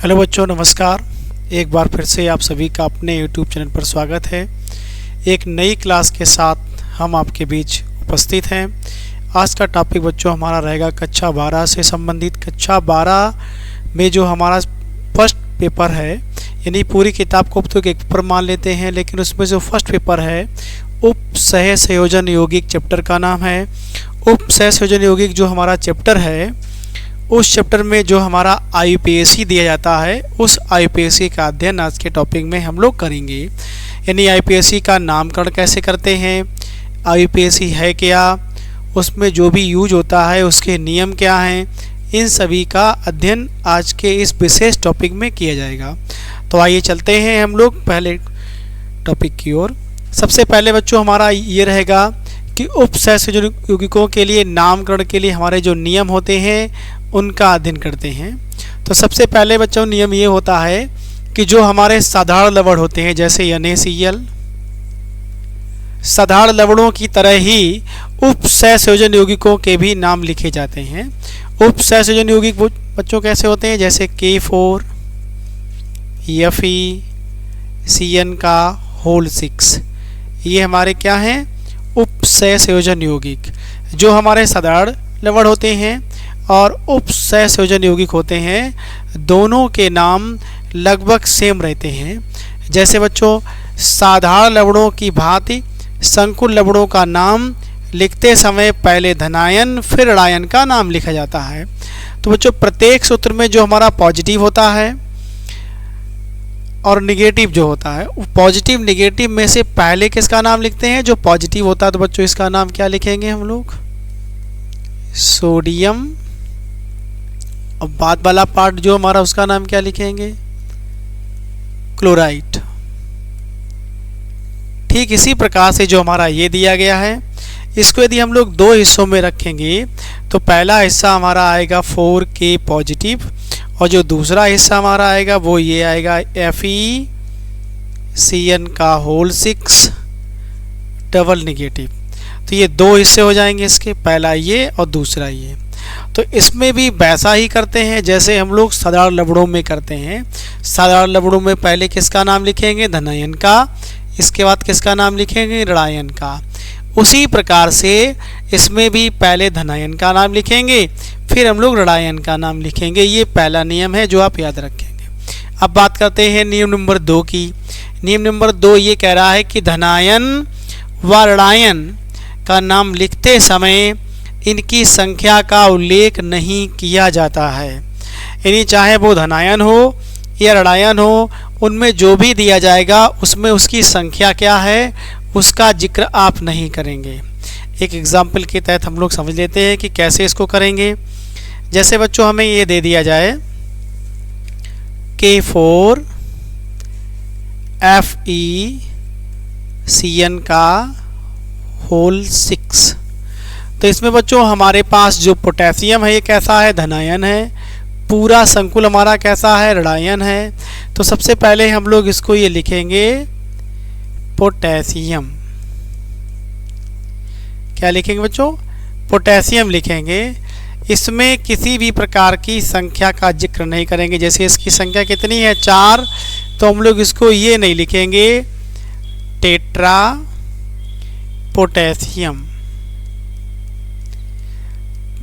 Hello बच्चों, नमस्कार। एक बार फिर से आप सभी का अपने YouTube चैनल पर स्वागत है। एक नई क्लास के साथ हम आपके बीच उपस्थित हैं। आज का टॉपिक बच्चों हमारा रहेगा कक्षा 12 से संबंधित। कक्षा 12 में जो हमारा फर्स्ट पेपर है, यानी पूरी किताब को तो एक पेपर मान लेते हैं, लेकिन उसमें जो फर्स्ट पेपर है उप सह संयोजन यौगिक चैप्टर का नाम है। उप सह संयोजन यौगिक जो हमारा चैप्टर है, उस चैप्टर में जो हमारा IUPAC दिया जाता है, उस IUPAC का अध्ययन आज के टॉपिक में हम लोग करेंगे। यानी IUPAC का नामकरण कैसे करते हैं, IUPAC है क्या, उसमें जो भी यूज होता है उसके नियम क्या हैं, इन सभी का अध्ययन आज के इस विशेष टॉपिक में किया जाएगा। तो आइए चलते हैं हम लोग पहले टॉपिक की ओर। सबसे पहले बच्चों हमारा ये रहेगा कि उप सह संयोजन यौगिकों के लिए नामकरण के लिए हमारे जो नियम होते हैं उनका अध्ययन करते हैं। तो सबसे पहले बच्चों नियम ये होता है कि जो हमारे साधारण लवण होते हैं, जैसे NaCl, साधारण लवणों की तरह ही उप सह संयोजन यौगिकों के भी नाम लिखे जाते हैं। उप सह संयोजन यौगिक बच्चों कैसे होते हैं, जैसे K4, Fe, CN का होल 6, ये हमारे क्या हैं, उप सह संयोजन यौगिक। जो हमारे साधारण लवण होते हैं और उप सह संयोजन यौगिक होते हैं, दोनों के नाम लगभग सेम रहते हैं। जैसे बच्चों साधारण लवणों की भांति संकुल लवणों का नाम लिखते समय पहले धनायन फिर ऋणायन का नाम लिखा जाता है। तो बच्चों प्रत्येक सूत्र में जो हमारा पॉजिटिव होता है और निगेटिव जो होता है, पॉजिटिव निगेटिव में से पहले किसका नाम लिखते हैं, जो पॉजिटिव होता है, तो बच्चों इसका नाम क्या लिखेंगे हम लोग, सोडियम। और बाद वाला पार्ट जो हमारा उसका नाम क्या लिखेंगे, क्लोराइड। ठीक इसी प्रकार से जो हमारा ये दिया गया है, इसको यदि हम लोग दो हिस्सों में रखेंगे तो पहला हिस्सा हमारा आएगा 4K पॉजिटिव और जो दूसरा हिस्सा हमारा आएगा वो ये आएगा FeCN का होल 6 डबल निगेटिव। तो ये दो हिस्से हो जाएंगे इसके, पहला ये और दूसरा ये। तो इसमें भी वैसा ही करते हैं जैसे हम लोग साधारण लवणों में करते हैं। साधारण लवणों में पहले किसका नाम लिखेंगे, धनायन का, इसके बाद किसका नाम लिखेंगे, ऋणायन का। उसी प्रकार से इसमें भी पहले धनायन का नाम लिखेंगे फिर हम लोग ऋणायन का नाम लिखेंगे। ये पहला नियम है जो आप याद रखेंगे। अब बात करते हैं नियम नंबर 2 की। नियम नंबर 2 ये कह रहा है कि धनायन व ऋणायन का नाम लिखते समय इनकी संख्या का उल्लेख नहीं किया जाता है। यानी चाहे वो धनायन हो या ऋणायन हो, उनमें जो भी दिया जाएगा उसमें उसकी संख्या क्या है उसका जिक्र आप नहीं करेंगे। एक एग्जाम्पल के तहत हम लोग समझ लेते हैं कि कैसे इसको करेंगे। जैसे बच्चों हमें ये दे दिया जाए K4 FeCN का होल 6। तो इसमें बच्चों हमारे पास जो पोटेशियम है ये कैसा है, धनायन है। पूरा संकुल हमारा कैसा है, ऋणायन है। तो सबसे पहले हम लोग इसको ये लिखेंगे पोटेशियम। क्या लिखेंगे बच्चों, पोटेशियम लिखेंगे। इसमें किसी भी प्रकार की संख्या का जिक्र नहीं करेंगे। जैसे इसकी संख्या कितनी है, 4, तो हम लोग इसको ये नहीं लिखेंगे टेट्रा पोटेशियम।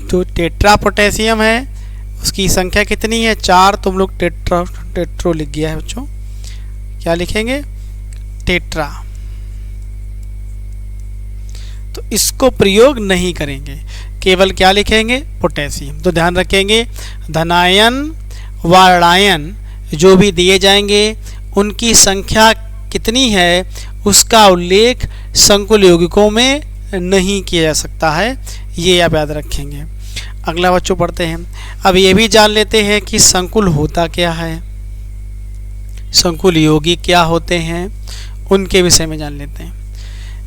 तो टेट्रा पोटेशियम है, उसकी संख्या कितनी है, 4, तो हम लोग टेट्रो लिख गया है बच्चों। क्या लिखेंगे, टेट्रा। तो इसको प्रयोग नहीं करेंगे, केवल क्या लिखेंगे, पोटेशियम। तो ध्यान रखेंगे धनायन व ऋणायन जो भी दिए जाएंगे उनकी संख्या कितनी है उसका उल्लेख संकुल यौगिकों में नहीं किया जा सकता है, ये आप याद रखेंगे। अगला बच्चों पढ़ते हैं। अब ये भी जान लेते हैं कि संकुल होता क्या है, संकुल यौगिक क्या होते हैं, उनके विषय में जान लेते हैं।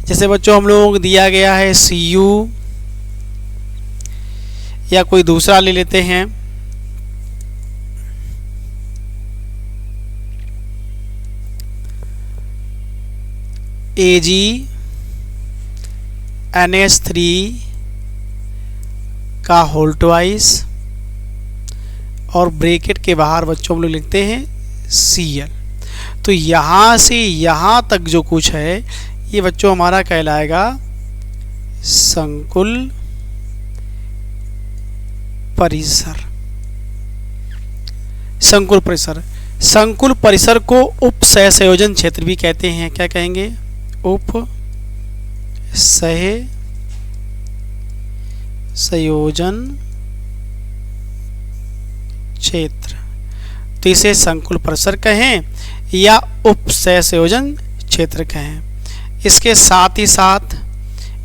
जैसे बच्चों हम लोग दिया गया है Cu या कोई दूसरा ले लेते हैं, AgNH3 का होल ट्वाइस और ब्रैकेट के बाहर बच्चों हम लोग लिखते हैं Cl। तो यहाँ से यहाँ तक जो कुछ है ये बच्चों हमारा कहलाएगा संकुल परिसर। संकुल परिसर, संकुल परिसर को उप सहसंयोजन क्षेत्र भी कहते हैं। क्या कहेंगे? उप सहसंयोजन क्षेत्र। तो इसे संकुल परिसर कहें या उप सहसंयोजन क्षेत्र कहें। इसके साथ ही साथ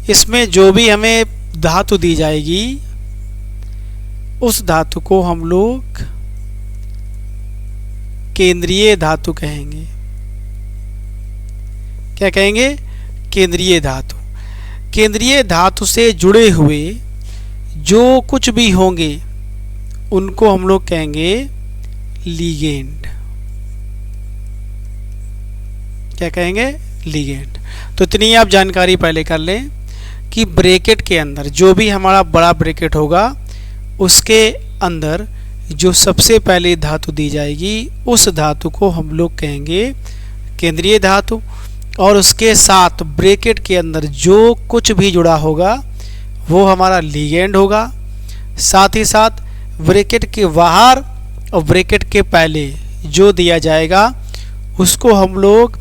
इसमें जो भी हमें धातु दी जाएगी उस धातु को हम लोग केंद्रीय धातु कहेंगे। क्या कहेंगे? केंद्रीय धातु। केंद्रीय धातु से जुड़े हुए जो कुछ भी होंगे उनको हम लोग कहेंगे लिगेंड। क्या कहेंगे? लिगेंड। तो इतनी आप जानकारी पहले कर लें कि ब्रैकेट के अंदर जो भी हमारा बड़ा ब्रैकेट होगा उसके अंदर जो सबसे पहले धातु दी जाएगी उस धातु को हम लोग कहेंगे केंद्रीय धातु, और उसके साथ ब्रैकेट के अंदर जो कुछ भी जुड़ा होगा वो हमारा लिगेंड होगा। साथ ही साथ ब्रैकेट के बाहर और ब्रैकेट के पहले जो दिया जाएगा उसको हम लोग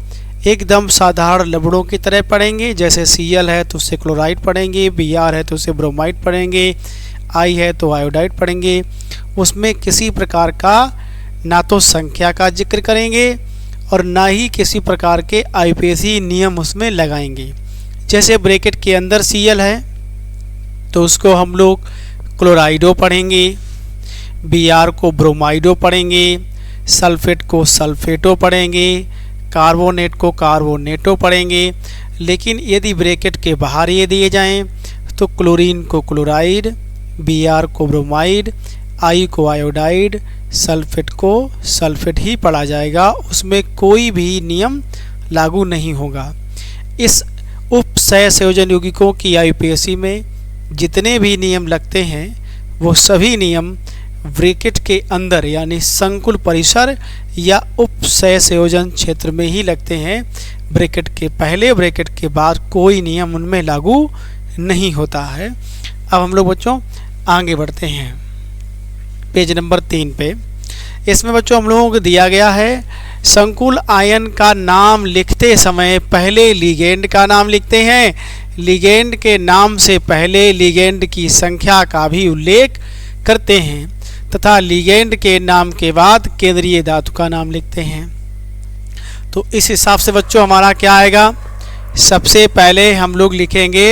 एकदम साधारण लवणों की तरह पढ़ेंगे। जैसे Cl है तो उससे क्लोराइड पढ़ेंगे, Br है तो उससे ब्रोमाइड पढ़ेंगे, I है तो आयोडाइड पढ़ेंगे। उसमें किसी प्रकार का ना तो संख्या का जिक्र करेंगे और ना ही किसी प्रकार के आईपीएसी नियम उसमें लगाएंगे। जैसे ब्रैकेट के अंदर Cl है तो उसको हम लोग क्लोराइडो पढ़ेंगे, Br को ब्रोमाइडो पढ़ेंगे, सल्फेट को सल्फेटो पढ़ेंगे, कार्बोनेट को कार्बोनेटो पढ़ेंगे। लेकिन यदि ब्रैकेट के बाहर ये दिए जाएं तो क्लोरीन को क्लोराइड, Br को ब्रोमाइड, I को आयोडाइड, सल्फेट को सल्फेट ही पढ़ा जाएगा। उसमें कोई भी नियम लागू नहीं होगा। इस उप सहसंयोजन यौगिकों की आईपीएसी में जितने भी नियम लगते हैं वो सभी नियम ब्रैकेट के अंदर यानी संकुल परिसर या उप सहसंयोजन क्षेत्र में ही लगते हैं। ब्रैकेट के पहले ब्रैकेट के बाद कोई नियम उनमें लागू नहीं होता है। अब हम लोग बच्चों आगे बढ़ते हैं पेज नंबर 3 पे। इसमें बच्चों हम लोगों को दिया गया है संकुल आयन का नाम लिखते समय पहले लिगेंड का नाम लिखते हैं। लिगेंड के नाम से पहले लिगेंड की संख्या का भी उल्लेख करते हैं तथा लिगेंड के नाम के बाद केंद्रीय धातु का नाम लिखते हैं। तो इस हिसाब से बच्चों हमारा क्या आएगा? सबसे पहले हम लोग लिखेंगे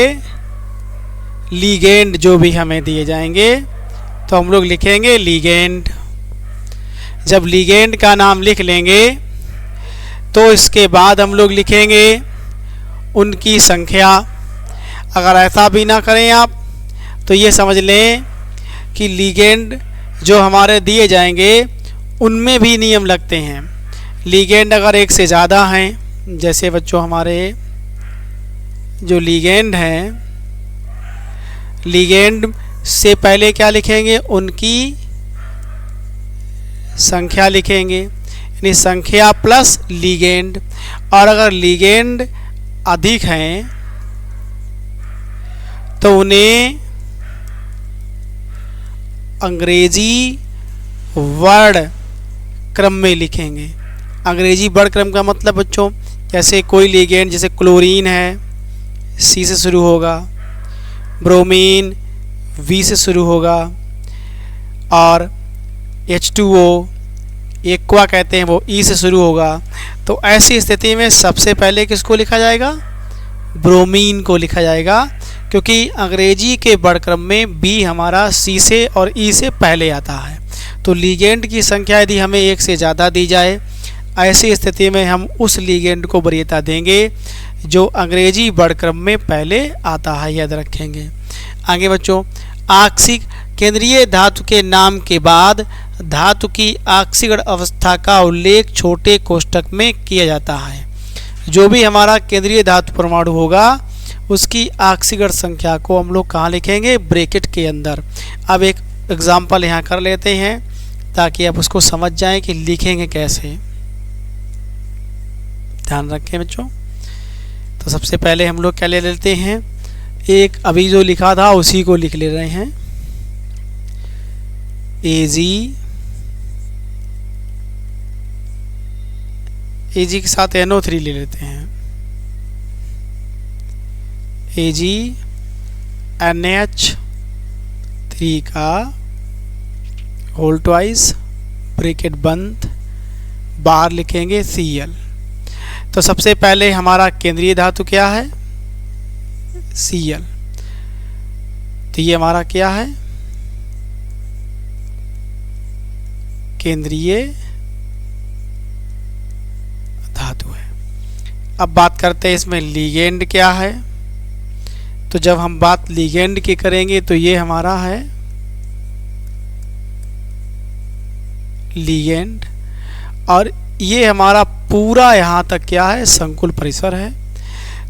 लिगेंड। जो भी हमें दिए जाएंगे तो हम लोग लिखेंगे लिगेंड। जब लिगेंड का नाम लिख लेंगे तो इसके बाद हम लोग लिखेंगे उनकी संख्या। अगर ऐसा भी ना करें आप तो ये समझ लें कि लिगेंड जो हमारे दिए जाएंगे उनमें भी नियम लगते हैं। लिगेंड अगर एक से ज़्यादा हैं, जैसे बच्चों हमारे जो लिगेंड हैं, लिगेंड से पहले क्या लिखेंगे? उनकी संख्या लिखेंगे, यानी संख्या प्लस लिगेंड। और अगर लिगेंड अधिक हैं तो उन्हें अंग्रेजी वर्ण क्रम में लिखेंगे। अंग्रेजी वर्ण क्रम का मतलब बच्चों जैसे कोई लिगेंड जैसे क्लोरीन है C से शुरू होगा, ब्रोमीन V से शुरू होगा, और H2O एक्वा कहते हैं वो E से शुरू होगा। तो ऐसी स्थिति में सबसे पहले किसको लिखा जाएगा? ब्रोमीन को लिखा जाएगा, क्योंकि अंग्रेजी के वर्णक्रम में B हमारा C से और E से पहले आता है। तो लिगेंड की संख्या यदि हमें एक से ज़्यादा दी जाए, ऐसी स्थिति में हम उस लिगेंड को वरीयता देंगे जो अंग्रेजी वर्णक्रम में पहले आता है, याद रखेंगे। आगे बच्चों, आक्सीय केंद्रीय धातु के नाम के बाद धातु की आक्सीकरण अवस्था का उल्लेख छोटे कोष्ठक में किया जाता है। जो भी हमारा केंद्रीय धातु परमाणु होगा उसकी आक्सीकरण संख्या को हम लोग कहाँ लिखेंगे? ब्रैकेट के अंदर। अब एक एग्जाम्पल यहाँ कर लेते हैं। ताकि आप उसको समझ जाएं कि लिखेंगे कैसे। ध्यान रखें बच्चों। तो सबसे पहले हम लोग क्या ले लेते हैं, एक अभी जो लिखा था उसी को लिख ले रहे हैं, Ag के साथ NO3 ले लेते हैं, AgNH3 का होल ट्वाइस ब्रैकेट बंद, बाहर लिखेंगे Cl। तो सबसे पहले हमारा केंद्रीय धातु क्या है, Cl। तो ये हमारा क्या है, केंद्रीय धातु है। अब बात करते हैं इसमें लिगेंड क्या है। तो जब हम बात लिगेंड की करेंगे तो ये हमारा है लिगेंड, और ये हमारा पूरा यहाँ तक क्या है, संकुल परिसर है।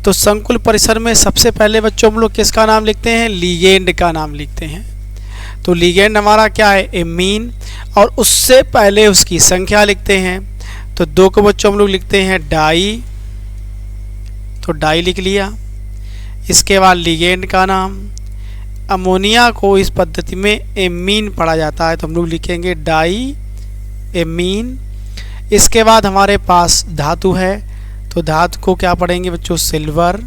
तो संकुल परिसर में सबसे पहले बच्चों हम लोग किसका नाम लिखते हैं, लिगेंड का नाम लिखते हैं। तो लिगेंड हमारा क्या है, एमीन, और उससे पहले उसकी संख्या लिखते हैं। तो 2 को बच्चों हम लोग लिखते हैं डाई, तो डाई लिख लिया। इसके बाद लिगेंड का नाम, अमोनिया को इस पद्धति में एमीन पढ़ा जाता है, तो हम लोग लिखेंगे डाई एमीन। इसके बाद हमारे पास धातु है, तो धातु को क्या पढ़ेंगे बच्चों, सिल्वर।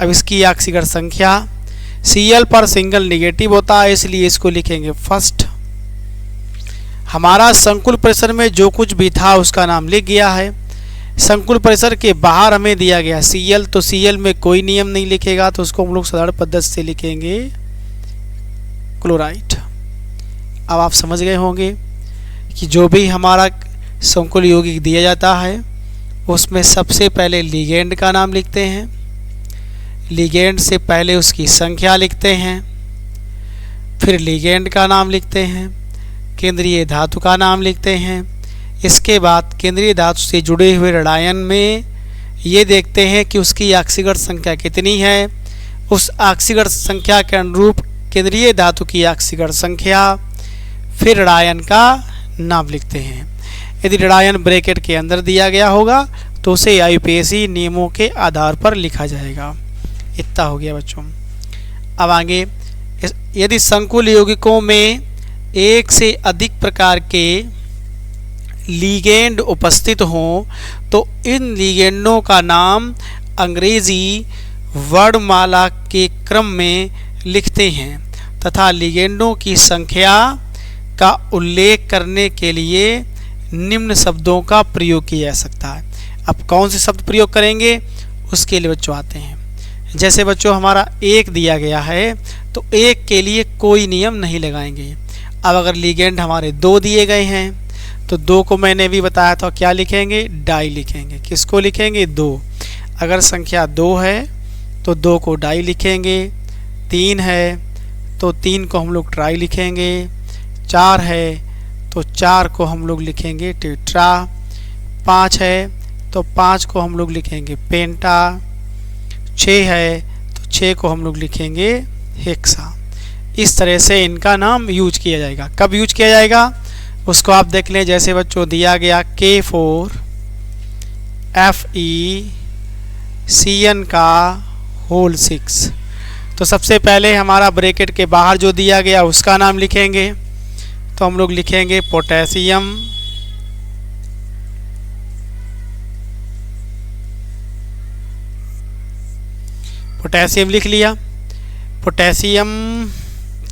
अब इसकी ऑक्सीकरण संख्या, Cl पर सिंगल निगेटिव होता है इसलिए इसको लिखेंगे फर्स्ट। हमारा संकुल परिसर में जो कुछ भी था उसका नाम लिख गया है। संकुल परिसर के बाहर हमें दिया गया Cl, तो Cl में कोई नियम नहीं लिखेगा, तो उसको हम लोग साधारण पद्धति से लिखेंगे क्लोराइड। अब आप समझ गए होंगे कि जो भी हमारा संकुल यौगिक दिया जाता है उसमें सबसे पहले लिगेंड का नाम लिखते हैं, लिगेंड से पहले उसकी संख्या लिखते हैं, फिर लिगेंड का नाम लिखते हैं, केंद्रीय धातु का नाम लिखते हैं। इसके बाद केंद्रीय धातु से जुड़े हुए ऋणायन में ये देखते हैं कि उसकी ऑक्सीकरण संख्या कितनी है, उस ऑक्सीकरण संख्या के अनुरूप केंद्रीय धातु की ऑक्सीकरण संख्या, फिर ऋणायन का नाम लिखते हैं। यदि ऋणायन ब्रैकेट के अंदर दिया गया होगा तो उसे IUPAC नियमों के आधार पर लिखा जाएगा। इतना हो गया बच्चों। अब आगे, यदि संकुल यौगिकों में एक से अधिक प्रकार के लिगेंड उपस्थित हों तो इन लिगेंडों का नाम अंग्रेजी वर्णमाला के क्रम में लिखते हैं तथा लिगेंडों की संख्या का उल्लेख करने के लिए निम्न शब्दों का प्रयोग किया जा सकता है। अब कौन से शब्द प्रयोग करेंगे उसके लिए बच्चों आते हैं। जैसे बच्चों हमारा 1 दिया गया है तो 1 के लिए कोई नियम नहीं लगाएंगे। अब अगर लिगेंड हमारे 2 दिए गए हैं तो 2 को मैंने भी बताया था क्या लिखेंगे, डाई लिखेंगे। किसको लिखेंगे, 2। अगर संख्या 2 है तो 2 को डाई लिखेंगे, 3 है तो 3 को हम लोग ट्राई लिखेंगे, 4 है तो 4 को हम लोग लिखेंगे टेट्रा, 5 है तो 5 को हम लोग लिखेंगे पेंटा, 6 है तो 6 को हम लोग लिखेंगे हेक्सा। इस तरह से इनका नाम यूज किया जाएगा। कब यूज किया जाएगा उसको आप देख लें। जैसे बच्चों दिया गया K4FeCN का होल 6, तो सबसे पहले हमारा ब्रैकेट के बाहर जो दिया गया उसका नाम लिखेंगे। तो हम लोग लिखेंगे पोटेशियम, पोटेशियम लिख लिया। पोटेशियम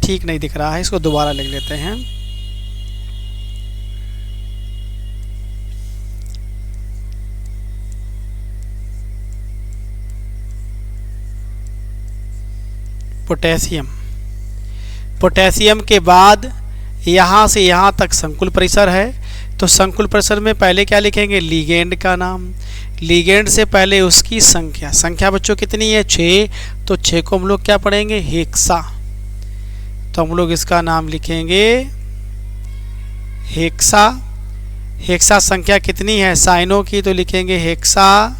ठीक नहीं दिख रहा है, इसको दोबारा लिख लेते हैं। पोटेशियम, पोटेशियम के बाद यहाँ से यहाँ तक संकुल परिसर है, तो संकुल परिसर में पहले क्या लिखेंगे, लिगेंड का नाम। लिगेंड से पहले उसकी संख्या, संख्या बच्चों कितनी है, 6, तो 6 को हम लोग क्या पढ़ेंगे, हेक्सा। तो हम लोग इसका नाम लिखेंगे हेक्सा। हेक्सा संख्या कितनी है साइनो की, तो लिखेंगे हेक्सा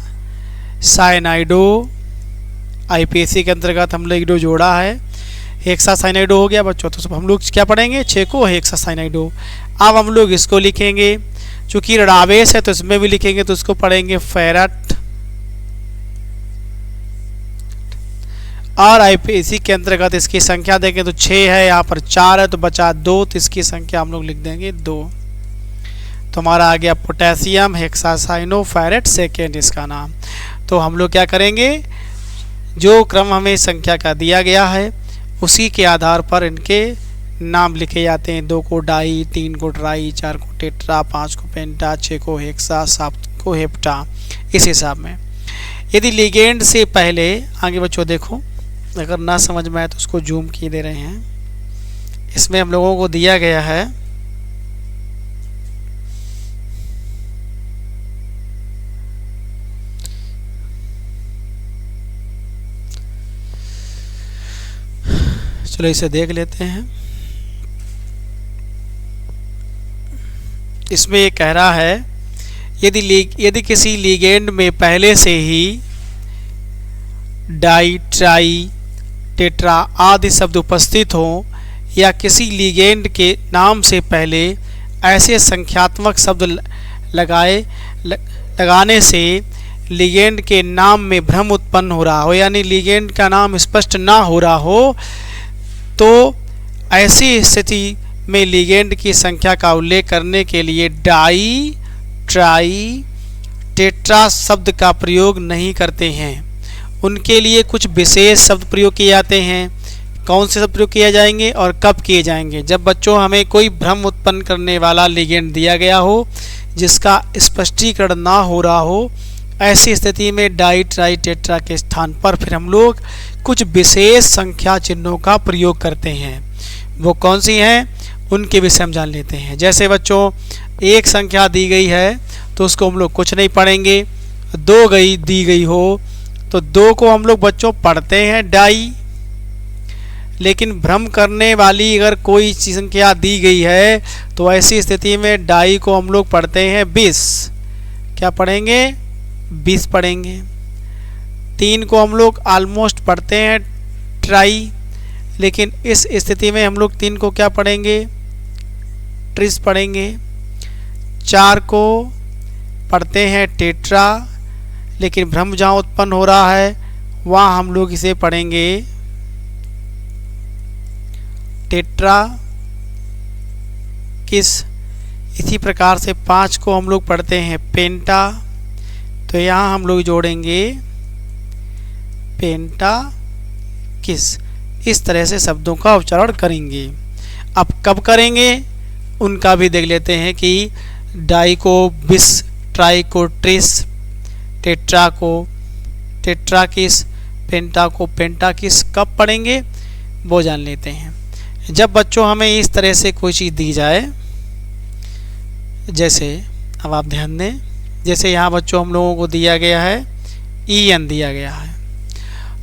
साइनाइडो। IUPAC के अंतर्गत हम लोग जोड़ा है। हेक्सासाइनाइडो हो गया बच्चों। तो हम लोग क्या पढ़ेंगे, 6 को हेक्सासाइनाइडो। अब हम लोग इसको लिखेंगे, चूंकि ऋणावेश है तो इसमें भी लिखेंगे, तो इसको पढ़ेंगे फेरट। और आईपीसी के अंतर्गत इसकी संख्या देखें तो 6 है, यहाँ पर 4 है तो बचा 2, तो इसकी संख्या हम लोग लिख देंगे 2। तो हमारा आ गया पोटेशियम हेक्सासाइनोफेरेट सेकेंड इसका नाम। तो हम लोग क्या करेंगे, जो क्रम हमें संख्या का दिया गया है उसी के आधार पर इनके नाम लिखे जाते हैं। 2 को डाई, 3 को ट्राई, 4 को टेट्रा, 5 को पेंटा, 6 को हेक्सा, 7 को हेप्टा, इस हिसाब में। यदि लिगेंड से पहले आगे बच्चों देखो, अगर ना समझ में आए तो उसको जूम किए दे रहे हैं। इसमें हम लोगों को दिया गया है चलो इसे देख लेते हैं। इसमें ये कह रहा है यदि किसी लिगेंड में पहले से ही डाई, ट्राई, टेट्रा आदि शब्द उपस्थित हों या किसी लिगेंड के नाम से पहले ऐसे संख्यात्मक शब्द लगाने से लिगेंड के नाम में भ्रम उत्पन्न हो रहा हो, यानी लिगेंड का नाम स्पष्ट ना हो रहा हो, तो ऐसी स्थिति में लिगेंड की संख्या का उल्लेख करने के लिए डाई, ट्राई, टेट्रा शब्द का प्रयोग नहीं करते हैं। उनके लिए कुछ विशेष शब्द प्रयोग किए जाते हैं। कौन से शब्द प्रयोग किए जाएंगे और कब किए जाएंगे, जब बच्चों हमें कोई भ्रम उत्पन्न करने वाला लिगेंड दिया गया हो जिसका स्पष्टीकरण ना हो रहा हो, ऐसी स्थिति में डाई, ट्राई, टेट्रा के स्थान पर फिर हम लोग कुछ विशेष संख्या चिन्हों का प्रयोग करते हैं। वो कौन सी हैं उनके विषय हम जान लेते हैं। जैसे बच्चों एक संख्या दी गई है तो उसको हम लोग कुछ नहीं पढ़ेंगे। 2 दी गई हो तो 2 को हम लोग बच्चों पढ़ते हैं डाई, लेकिन भ्रम करने वाली अगर कोई संख्या दी गई है तो ऐसी स्थिति में डाई को हम लोग पढ़ते हैं 20। क्या पढ़ेंगे, 20 पढ़ेंगे। 3 को हम लोग ऑलमोस्ट पढ़ते हैं ट्राई, लेकिन इस स्थिति में हम लोग 3 को क्या पढ़ेंगे, ट्रिस पढ़ेंगे। 4 को पढ़ते हैं टेट्रा, लेकिन भ्रम जहाँ उत्पन्न हो रहा है वहाँ हम लोग इसे पढ़ेंगे टेट्रा किस। इसी प्रकार से 5 को हम लोग पढ़ते हैं पेंटा, तो यहाँ हम लोग जोड़ेंगे पेंटा किस। इस तरह से शब्दों का उच्चारण करेंगे। अब कब करेंगे उनका भी देख लेते हैं कि डाई को 20, ट्राई को ट्रिस, टेट्रा को टेट्रा किस, पेंटा को पेंटा किस कब पढ़ेंगे वो जान लेते हैं। जब बच्चों हमें इस तरह से कोई चीज़ दी जाए, जैसे अब आप ध्यान दें, जैसे यहाँ बच्चों हम लोगों को दिया गया है ईएन दिया गया है,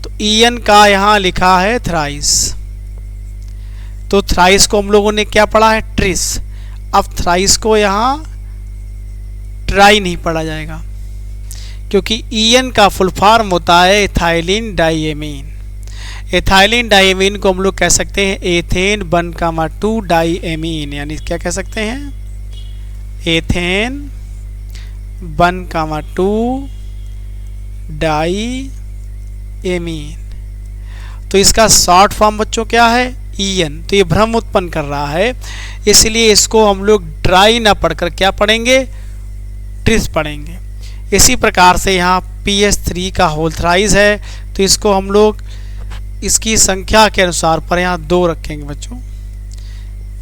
तो ईएन का यहाँ लिखा है थ्राइस, तो थ्राइस को हम लोगों ने क्या पढ़ा है ट्रिस। अब थ्राइस को यहाँ ट्राई नहीं पढ़ा जाएगा क्योंकि ईएन का फुल फॉर्म होता है इथाइलिन डाइएमीन। इथाइलिन डाइएमीन को हम लोग कह सकते हैं एथेन 1,2 डाइएमीन, यानी क्या कह सकते हैं एथेन 1,2 डाइएमीन। तो इसका शॉर्ट फॉर्म बच्चों क्या है ईएन। तो ये भ्रम उत्पन्न कर रहा है, इसलिए इसको हम लोग ड्राई ना पढ़कर क्या पढ़ेंगे ट्रिस पढ़ेंगे। इसी प्रकार से यहाँ PS3 का होल थ्राइस है, तो इसको हम लोग इसकी संख्या के अनुसार पर यहाँ 2 रखेंगे बच्चों,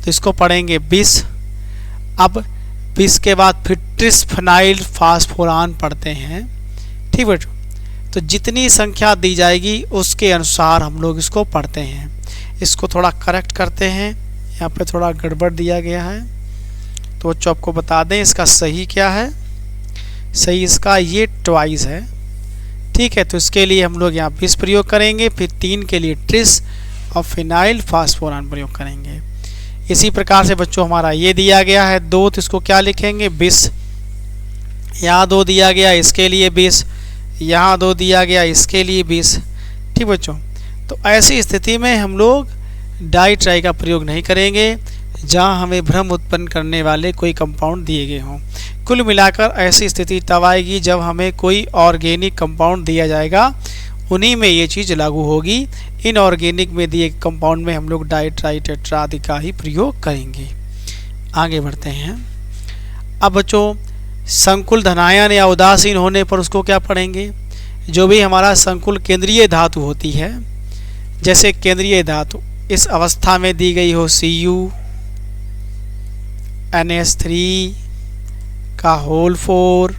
तो इसको पढ़ेंगे 20। अब 20 के बाद फिर ट्रिस फिनाइल फास्फोरान पढ़ते हैं, ठीक बच्चों। तो जितनी संख्या दी जाएगी उसके अनुसार हम लोग इसको पढ़ते हैं। इसको थोड़ा करेक्ट करते हैं, यहाँ पे थोड़ा गड़बड़ दिया गया है, तो बच्चों आपको बता दें इसका सही क्या है। सही इसका ये ट्वाइस है, ठीक है। तो इसके लिए हम लोग यहाँ 20 प्रयोग करेंगे, फिर 3 के लिए ट्रिस और फिनाइल फास्फोरान प्रयोग करेंगे। इसी प्रकार से बच्चों हमारा ये दिया गया है 2, तो इसको क्या लिखेंगे 20। यहाँ 2 दिया गया इसके लिए 20, यहाँ 2 दिया गया इसके लिए 20, ठीक बच्चों। तो ऐसी स्थिति में हम लोग डाई ट्राई का प्रयोग नहीं करेंगे जहां हमें भ्रम उत्पन्न करने वाले कोई कंपाउंड दिए गए हों। कुल मिलाकर ऐसी स्थिति तब आएगी जब हमें कोई ऑर्गेनिक कंपाउंड दिया जाएगा, उन्हीं में ये चीज़ लागू होगी। इनऑर्गेनिक में दिए कंपाउंड में हम लोग डाई ट्राई टेट्रा आदि का ही प्रयोग करेंगे। आगे बढ़ते हैं। अब बच्चों संकुल धनायन या उदासीन होने पर उसको क्या पढ़ेंगे? जो भी हमारा संकुल केंद्रीय धातु होती है, जैसे केंद्रीय धातु इस अवस्था में दी गई हो Cu NH3 का होल 4,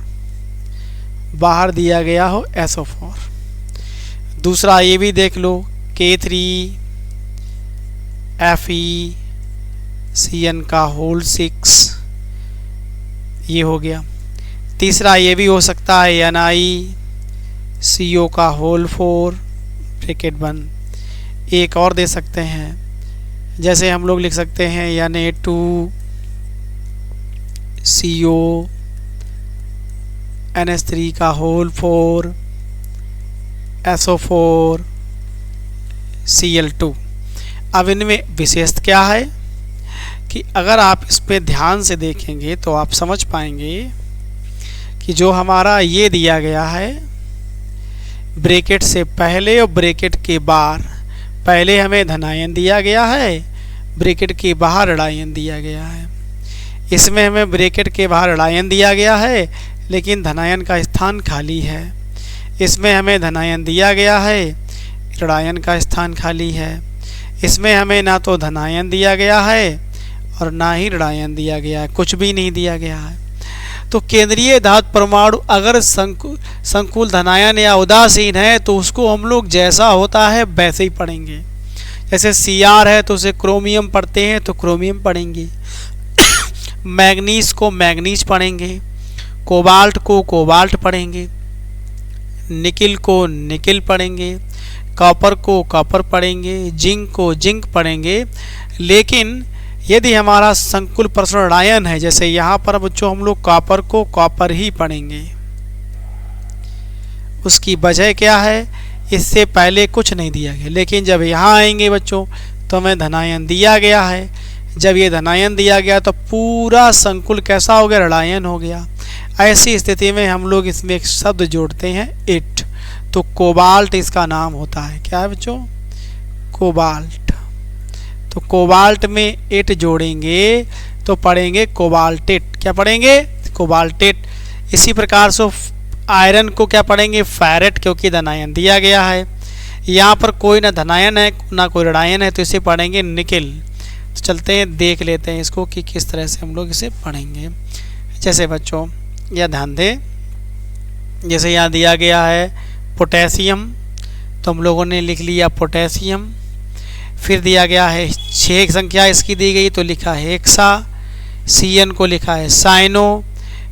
बाहर दिया गया हो SO4। दूसरा ये भी देख लो K3 FeCN का होल 6, ये हो गया। तीसरा ये भी हो सकता है NiCO का होल 4 ब्रैकेट बंद। एक और दे सकते हैं, जैसे हम लोग लिख सकते हैं Na2CO NH3 का होल 4 SO4 Cl2। अब इनमें विशेषता क्या है कि अगर आप इस पे ध्यान से देखेंगे तो आप समझ पाएंगे कि जो हमारा ये दिया गया है ब्रैकेट से पहले और ब्रैकेट के बाहर, पहले हमें धनायन दिया गया है, ब्रैकेट के बाहर ऋणायन दिया गया है। इसमें हमें ब्रैकेट के बाहर ऋणायन दिया गया है लेकिन धनायन का स्थान खाली है। इसमें हमें धनायन दिया गया है, ऋणायन का स्थान खाली है। इसमें हमें ना तो धनायन दिया गया है और ना ही ऋणायन दिया गया है, कुछ भी नहीं दिया गया है। तो केंद्रीय धातु परमाणु अगर संकुल धनायन या उदासीन है तो उसको हम लोग जैसा होता है वैसे ही पढ़ेंगे। जैसे Cr है तो उसे क्रोमियम पढ़ते हैं तो क्रोमियम पढ़ेंगे, मैग्नीज को मैग्नीज पढ़ेंगे, कोबाल्ट को कोबाल्ट पढ़ेंगे, निकिल को निकिल पढ़ेंगे, कॉपर को कॉपर पढ़ेंगे, जिंक को जिंक पढ़ेंगे। लेकिन यदि हमारा संकुल प्रसरण ऋणायन है, जैसे यहाँ पर बच्चों हम लोग कॉपर को कॉपर ही पढ़ेंगे। उसकी वजह क्या है? इससे पहले कुछ नहीं दिया गया, लेकिन जब यहाँ आएंगे बच्चों तो हमें धनायन दिया गया है। जब ये धनायन दिया गया तो पूरा संकुल कैसा हो गया? ऋणायन हो गया। ऐसी स्थिति में हम लोग इसमें एक शब्द जोड़ते हैं इट, तो कोबाल्ट इसका नाम होता है। क्या है बच्चों? कोबाल्ट। तो कोबाल्ट में इट जोड़ेंगे तो पढ़ेंगे कोबाल्टेट। क्या पढ़ेंगे? कोबाल्टेट। इसी प्रकार से आयरन को क्या पढ़ेंगे? फेरेट, क्योंकि धनायन दिया गया है। यहाँ पर कोई ना धनायन है ना कोई ऋणायन है तो इसे पढ़ेंगे निकिल। तो चलते हैं देख लेते हैं इसको कि किस तरह से हम लोग इसे पढ़ेंगे। जैसे बच्चों यह ध्यान दें, जैसे यहाँ दिया गया है पोटेशियम, तो हम लोगों ने लिख लिया पोटेशियम। फिर दिया गया है 6 संख्या इसकी दी गई तो लिखा है हेक्सा, Cn को लिखा है साइनो।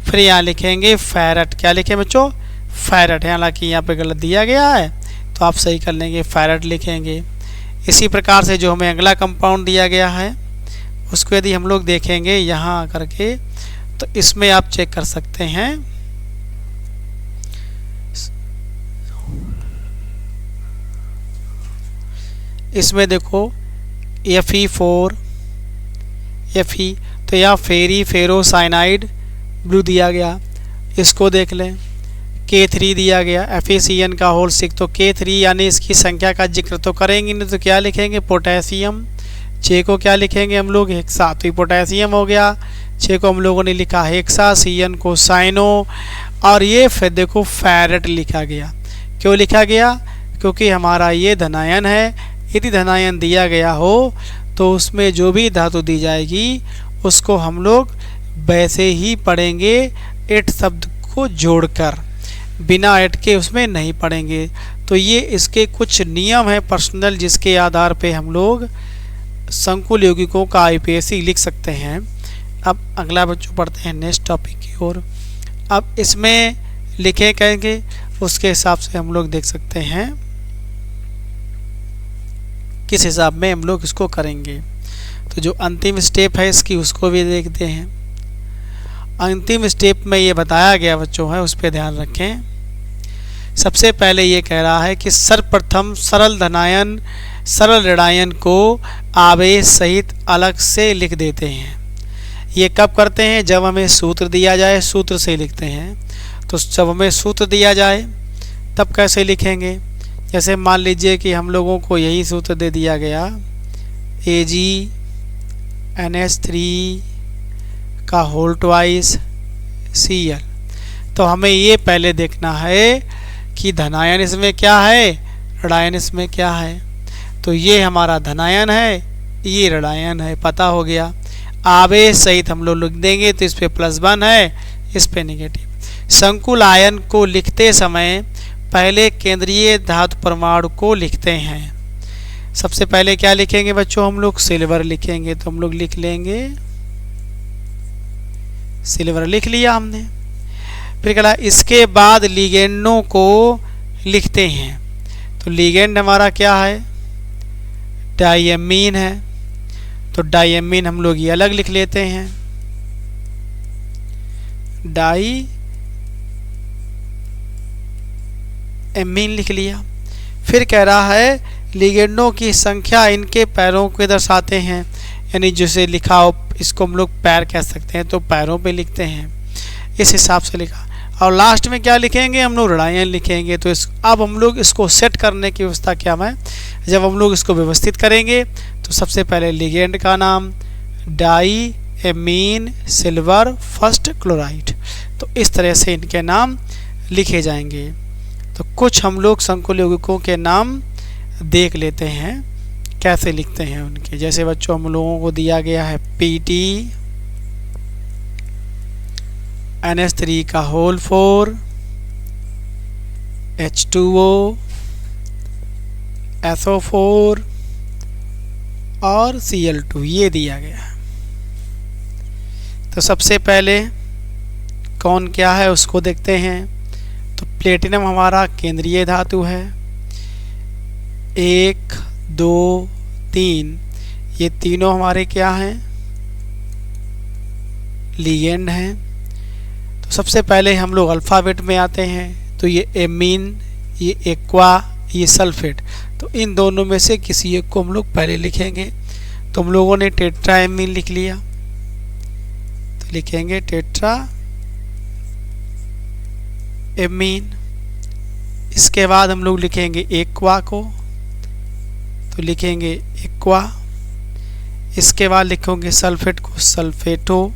फिर यहाँ लिखेंगे फेरेट। क्या लिखें बच्चों? फेरेट। हालांकि यहाँ पे गलत दिया गया है तो आप सही कर लेंगे, फेरेट लिखेंगे। इसी प्रकार से जो हमें अगला कंपाउंड दिया गया है उसको यदि हम लोग देखेंगे यहाँ करके तो इसमें आप चेक कर सकते हैं, इसमें देखो Fe4 Fe, तो यहाँ फेरी फेरोसाइनाइड ब्लू दिया गया। इसको देख लें, K3 दिया गया FeCN का होल 6, तो K3 यानी इसकी संख्या का जिक्र तो करेंगे नहीं तो क्या लिखेंगे? पोटेशियम। 6 को क्या लिखेंगे हम लोग? हेक्सा। तो ये पोटेशियम हो गया। 6 को हम लोगों ने लिखा हेक्सा, Cn को साइनो, और ये फिर देखो फेरेट लिखा गया। क्यों लिखा गया? क्योंकि हमारा ये धनायन है। यदि धनायन दिया गया हो तो उसमें जो भी धातु दी जाएगी उसको हम लोग वैसे ही पढ़ेंगे, एट शब्द को जोड़कर, बिना एट के उसमें नहीं पढ़ेंगे। तो ये इसके कुछ नियम है पर्सनल, जिसके आधार पे हम लोग संकुल यौगिकों का IPSC लिख सकते हैं। अब अगला बच्चों पढ़ते हैं नेक्स्ट टॉपिक की ओर। अब इसमें लिखे कहेंगे उसके हिसाब से हम लोग देख सकते हैं किस हिसाब में हम लोग इसको करेंगे। तो जो अंतिम स्टेप है इसकी उसको भी देखते हैं। अंतिम स्टेप में ये बताया गया बच्चों है, उस पर ध्यान रखें सबसे पहले ये कह रहा है कि सर्वप्रथम सरल धनायन सरल ऋणायन को आवेश सहित अलग से लिख देते हैं। ये कब करते हैं? जब हमें सूत्र दिया जाए, सूत्र से लिखते हैं। तो जब हमें सूत्र दिया जाए तब कैसे लिखेंगे? जैसे मान लीजिए कि हम लोगों को यही सूत्र दे दिया गया, AgNH3 का होल ट्वाइस Cl। तो हमें ये पहले देखना है कि धनायन इसमें क्या है, ऋणायन इसमें क्या है। तो ये हमारा धनायन है, ये ऋणायन है, पता हो गया। आवेश सहित हम लोग लिख देंगे, तो इस पे +1 है, इस पे नेगेटिव। संकुल आयन को लिखते समय पहले केंद्रीय धातु परमाणु को लिखते हैं। सबसे पहले क्या लिखेंगे बच्चों? हम लोग सिल्वर लिखेंगे। तो हम लोग लिख लेंगे सिल्वर, लिख लिया हमने। फिर कहला इसके बाद लिगेंडों को लिखते हैं। तो लिगेंड हमारा क्या है? डाइएमीन है। तो डाइएमीन हम लोग ये अलग लिख लेते हैं, डाइएमीन लिख लिया। फिर कह रहा है लिगेंडों की संख्या इनके पैरों को दर्शाते हैं, यानी जैसे लिखा हो, इसको हम लोग पैर कह सकते हैं, तो पैरों पे लिखते हैं, इस हिसाब से लिखा। और लास्ट में क्या लिखेंगे? हम लोग ऋणायन लिखेंगे। तो अब हम लोग इसको सेट करने की व्यवस्था क्या है? जब हम लोग इसको व्यवस्थित करेंगे तो सबसे पहले लिगेंड का नाम डाइएमीन सिल्वर फर्स्ट क्लोराइड, तो इस तरह से इनके नाम लिखे जाएंगे। तो कुछ हम लोग संकुल यौगिकों के नाम देख लेते हैं कैसे लिखते हैं उनके। जैसे बच्चों हम लोगों को दिया गया है PT NH3 का होल 4 H2O SO4 और Cl2, ये दिया गया है। तो सबसे पहले कौन क्या है उसको देखते हैं। तो प्लेटिनम हमारा केंद्रीय धातु है, 1 2 3, ये तीनों हमारे क्या हैं? लिगेंड हैं। तो सबसे पहले हम लोग अल्फ़ाबेट में आते हैं। तो ये एमीन, ये एक्वा, ये सल्फेट। तो इन दोनों में से किसी एक को हम लोग पहले लिखेंगे। तो हम लोगों ने टेट्राएमीन लिख लिया, तो लिखेंगे टेट्राएमीन। इसके बाद हम लोग लिखेंगे एक्वा को, तो लिखेंगे एक्वा। इसके बाद लिखेंगे सल्फेट को, सल्फेटो।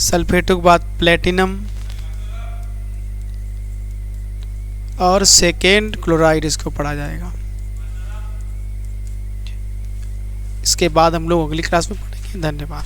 सल्फेटो के बाद प्लेटिनम और सेकेंड क्लोराइड इसको पढ़ा जाएगा। इसके बाद हम लोग अगली क्लास में पढ़ेंगे। धन्यवाद।